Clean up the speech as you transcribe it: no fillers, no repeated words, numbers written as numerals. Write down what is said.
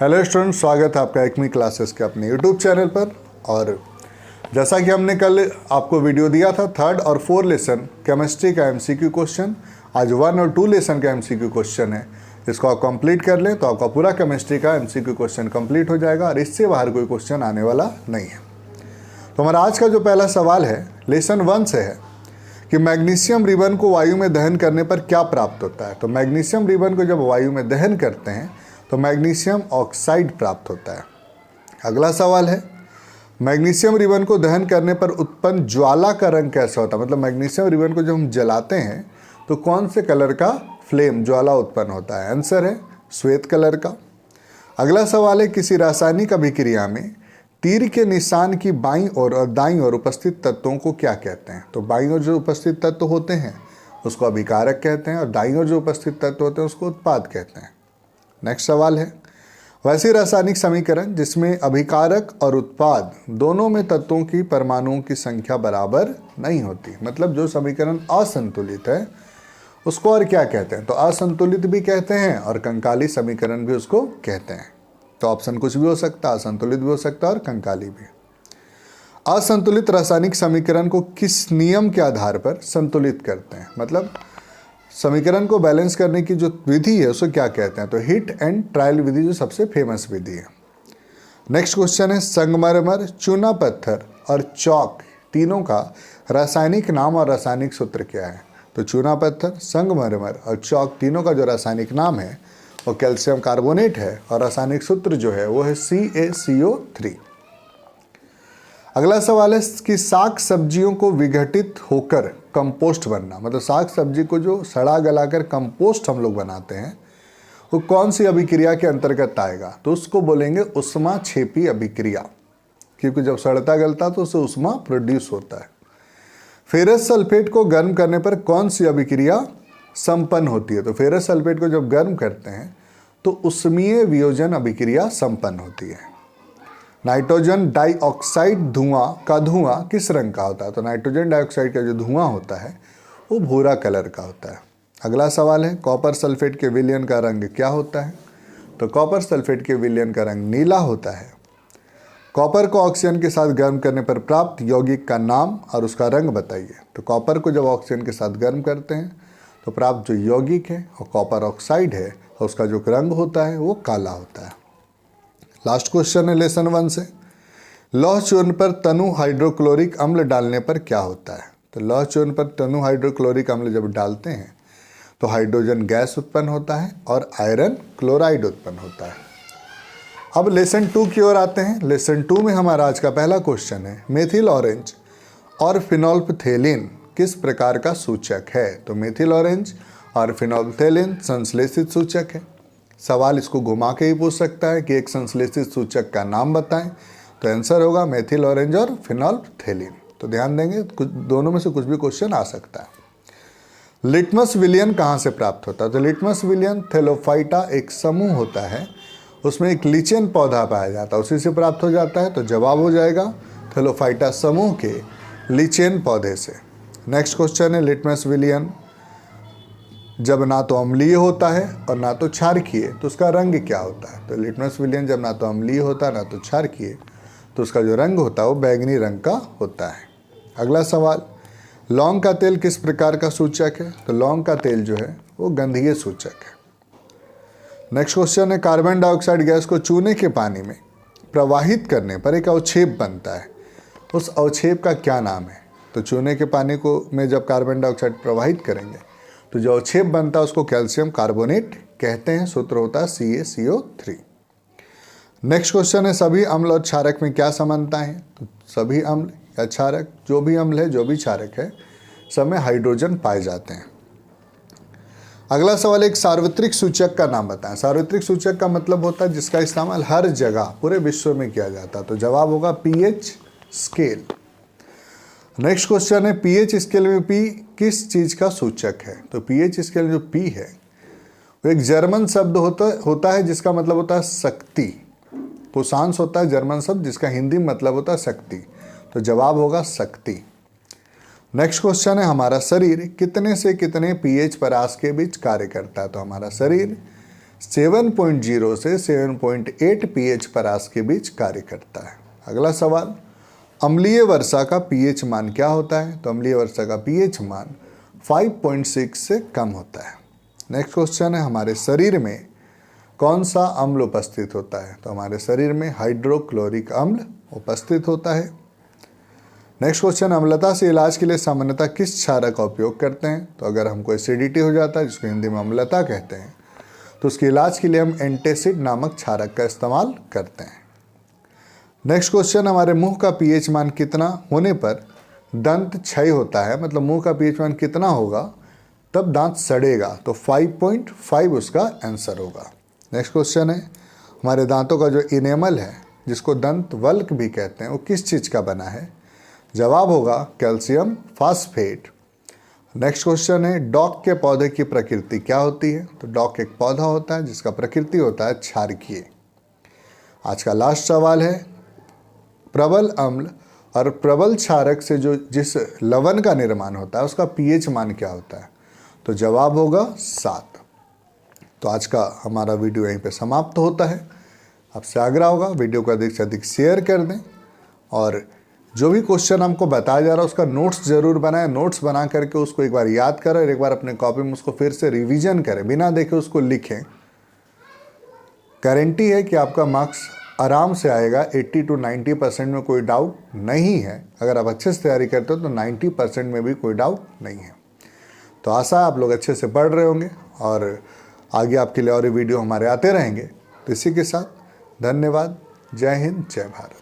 Hello student, स्वागत है आपका एकमी क्लासेस के अपने यूट्यूब चैनल पर। और जैसा कि हमने कल आपको वीडियो दिया था 3rd और 4th लेसन केमिस्ट्री का एमसीक्यू क्वेश्चन, आज 1 और 2 लेसन का एमसीक्यू क्वेश्चन है। इसको आप कंप्लीट कर लें तो आपका पूरा केमिस्ट्री का एमसीक्यू क्वेश्चन कंप्लीट हो जाएगा और इससे बाहर कोई क्वेश्चन आने वाला नहीं है। तो हमारा आज का जो पहला सवाल है लेसन 1 से है कि मैग्नीशियम रिबन को वायु में दहन करने पर क्या प्राप्त होता है। तो मैग्नीशियम रिबन को जब वायु में दहन करते हैं तो मैग्नीशियम ऑक्साइड प्राप्त होता है। अगला सवाल है मैग्नीशियम रिबन को दहन करने पर उत्पन्न ज्वाला का रंग कैसा होता है। मतलब मैग्नीशियम रिबन को जब हम जलाते हैं तो कौन से कलर का फ्लेम ज्वाला उत्पन्न होता है। आंसर है श्वेत कलर का। अगला सवाल है किसी रासायनिक अभिक्रिया में तीर के निशान की बाईं ओर और दाईं ओर उपस्थित तत्वों को क्या कहते हैं। तो बाईं ओर जो उपस्थित तत्व होते हैं उसको अभिकारक कहते हैं और दाईं ओर जो उपस्थित तत्व होते हैं उसको उत्पाद कहते हैं। नेक्स्ट सवाल है वैसी रासायनिक समीकरण जिसमें अभिकारक और उत्पाद दोनों में तत्वों की परमाणुओं की संख्या बराबर नहीं होती। मतलब जो समीकरण असंतुलित है उसको और क्या कहते हैं। तो असंतुलित भी कहते हैं और कंकाली समीकरण भी उसको कहते हैं। तो ऑप्शन कुछ भी हो सकता है, असंतुलित भी हो सकता है और कंकाली भी। असंतुलित रासायनिक समीकरण को किस नियम के आधार पर संतुलित करते हैं। मतलब समीकरण को बैलेंस करने की जो विधि है उसको क्या कहते हैं। तो हिट एंड ट्रायल विधि जो सबसे फेमस विधि है। नेक्स्ट क्वेश्चन है संगमरमर, चूना पत्थर और चौक तीनों का रासायनिक नाम और रासायनिक सूत्र क्या है। तो चूना पत्थर, संगमरमर और चौक तीनों का जो रासायनिक नाम है वो कैल्शियम कार्बोनेट है और रासायनिक सूत्र जो है वो है CaCO3। अगला सवाल है कि साग सब्जियों को विघटित होकर कंपोस्ट बनना। मतलब साग सब्जी को जो सड़ा गलाकर कंपोस्ट हम लोग बनाते हैं वो कौन सी अभिक्रिया के अंतर्गत आएगा। तो उसको बोलेंगे उष्मा छेपी अभिक्रिया, क्योंकि जब सड़ता गलता तो उससे उष्मा प्रोड्यूस होता है। फेरस सल्फेट को गर्म करने पर कौन सी अभिक्रिया संपन्न होती है। तो फेरस सल्फेट को जब गर्म करते हैं तो उष्मीय वियोजन अभिक्रिया संपन्न होती है। नाइट्रोजन डाइऑक्साइड धुआं किस रंग का होता है। तो नाइट्रोजन डाइऑक्साइड का जो धुआं होता है वो भूरा कलर का होता है। अगला सवाल है कॉपर सल्फेट के विलयन का रंग क्या होता है। तो कॉपर सल्फेट के विलयन का रंग नीला होता है। कॉपर को ऑक्सीजन के साथ गर्म करने पर प्राप्त यौगिक का नाम और उसका रंग बताइए। तो कॉपर को जब ऑक्सीजन के साथ गर्म करते हैं तो प्राप्त जो यौगिक है और कॉपर ऑक्साइड है और उसका जो रंग होता है वो काला होता है। लास्ट क्वेश्चन है लेसन 1 से लौह चूर्ण पर तनु हाइड्रोक्लोरिक अम्ल डालने पर क्या होता है। तो लौह चूर्ण पर तनु हाइड्रोक्लोरिक अम्ल जब डालते हैं तो हाइड्रोजन गैस उत्पन्न होता है और आयरन क्लोराइड उत्पन्न होता है। अब लेसन 2 की ओर आते हैं। लेसन 2 में हमारा आज का पहला क्वेश्चन है मेथिल ऑरेंज और फिनोल्फथेलिन किस प्रकार का सूचक है। तो मेथिल ऑरेंज और फिनोल्फथेलिन संश्लेषित सूचक है। सवाल इसको घुमा के ही पूछ सकता है कि एक संश्लेषित सूचक का नाम बताएं। तो आंसर होगा मेथिल ऑरेंज और फिनोल्फथेलिन। तो ध्यान देंगे कुछ दोनों में से कुछ भी क्वेश्चन आ सकता है। लिटमस विलयन कहाँ से प्राप्त होता है। तो लिटमस विलयन थेलोफाइटा एक समूह होता है, उसमें एक लीचेन पौधा पाया जाता है, उसी से प्राप्त हो जाता है। तो जवाब हो जाएगा थेलोफाइटा समूह के लीचेन पौधे से। नेक्स्ट क्वेश्चन है लिटमस विलयन जब ना तो अम्लीय होता है और ना तो क्षारकीय तो उसका रंग क्या होता है। तो लिटमस विलयन जब ना तो अम्लीय होता है ना तो क्षारकीय तो उसका जो रंग होता है वो बैंगनी रंग का होता है। अगला सवाल लौंग का तेल किस प्रकार का सूचक है। तो लौंग का तेल जो है वो गंधीय सूचक है। नेक्स्ट क्वेश्चन है कार्बन डाइऑक्साइड गैस को चूने के पानी में प्रवाहित करने पर एक अवक्षेप बनता है, उस अवक्षेप का क्या नाम है। तो चूने के पानी को में जब कार्बन डाइऑक्साइड प्रवाहित करेंगे तो जो अवक्षेप बनता है उसको कैल्शियम कार्बोनेट कहते हैं। सूत्र होता है CaCO3। नेक्स्ट क्वेश्चन है सभी अम्ल और क्षारक में क्या समानता है। तो सभी अम्ल या क्षारक जो भी अम्ल है जो भी क्षारक है सब में हाइड्रोजन पाए जाते हैं। अगला सवाल एक सार्वत्रिक सूचक का नाम बताएं। सार्वत्रिक सूचक का मतलब होता है जिसका इस्तेमाल हर जगह पूरे विश्व में किया जाता है। तो जवाब होगा pH स्केल। नेक्स्ट क्वेश्चन है pH स्केल में P किस चीज़ का सूचक है। तो pH स्केल में जो P है वो एक जर्मन शब्द होता है जिसका मतलब होता है शक्ति। पुसांस होता है जर्मन शब्द जिसका हिंदी में मतलब होता है शक्ति। तो जवाब होगा शक्ति। नेक्स्ट क्वेश्चन है हमारा शरीर कितने से कितने pH परास के बीच कार्य करता है। तो हमारा शरीर 7.0 से 7.8 pH परास के बीच कार्य करता है। अगला सवाल, अम्लीय वर्षा का pH मान क्या होता है? तो अम्लीय वर्षा का pH मान 5.6 से कम होता है। नेक्स्ट क्वेश्चन है, हमारे शरीर में कौन सा अम्ल उपस्थित होता है? तो हमारे शरीर में हाइड्रोक्लोरिक अम्ल उपस्थित होता है। नेक्स्ट क्वेश्चन, अम्लता से इलाज के लिए सामान्यतः किस क्षारक का उपयोग करते हैं? तो अगर हमको एसिडिटी हो जाता है, जिसको हिंदी में अम्लता कहते हैं, तो उसके इलाज के लिए हम एंटासिड नामक क्षारक का इस्तेमाल करते हैं। नेक्स्ट क्वेश्चन, हमारे मुंह का pH मान कितना होने पर दंत क्षय होता है? मतलब मुंह का pH मान कितना होगा तब दांत सड़ेगा? तो 5.5 उसका आंसर होगा। नेक्स्ट क्वेश्चन है, हमारे दांतों का जो इनेमल है, जिसको दंत वल्क भी कहते हैं, वो किस चीज़ का बना है? जवाब होगा कैल्शियम फास्फेट। नेक्स्ट क्वेश्चन है, डॉग के पौधे की प्रकृति क्या होती है? तो डॉग एक पौधा होता है जिसका प्रकृति होता है क्षारकीय। आज का लास्ट सवाल है, प्रबल अम्ल और प्रबल क्षारक से जिस लवण का निर्माण होता है उसका pH मान क्या होता है? तो जवाब होगा 7। तो आज का हमारा वीडियो यहीं पे समाप्त होता है। आपसे आग्रह होगा वीडियो को अधिक से अधिक शेयर कर दें और जो भी क्वेश्चन हमको बताया जा रहा है उसका नोट्स ज़रूर बनाएं। नोट्स बना करके उसको एक बार याद करें और एक बार अपने कॉपी में उसको फिर से रिवीजन करें, बिना देखे उसको लिखें। गारंटी है कि आपका मार्क्स आराम से आएगा। 80 to 90% में कोई डाउट नहीं है। अगर आप अच्छे से तैयारी करते हो तो 90% में भी कोई डाउट नहीं है। तो आशा है आप लोग अच्छे से पढ़ रहे होंगे और आगे आपके लिए और वीडियो हमारे आते रहेंगे। तो इसी के साथ धन्यवाद। जय हिंद, जय भारत।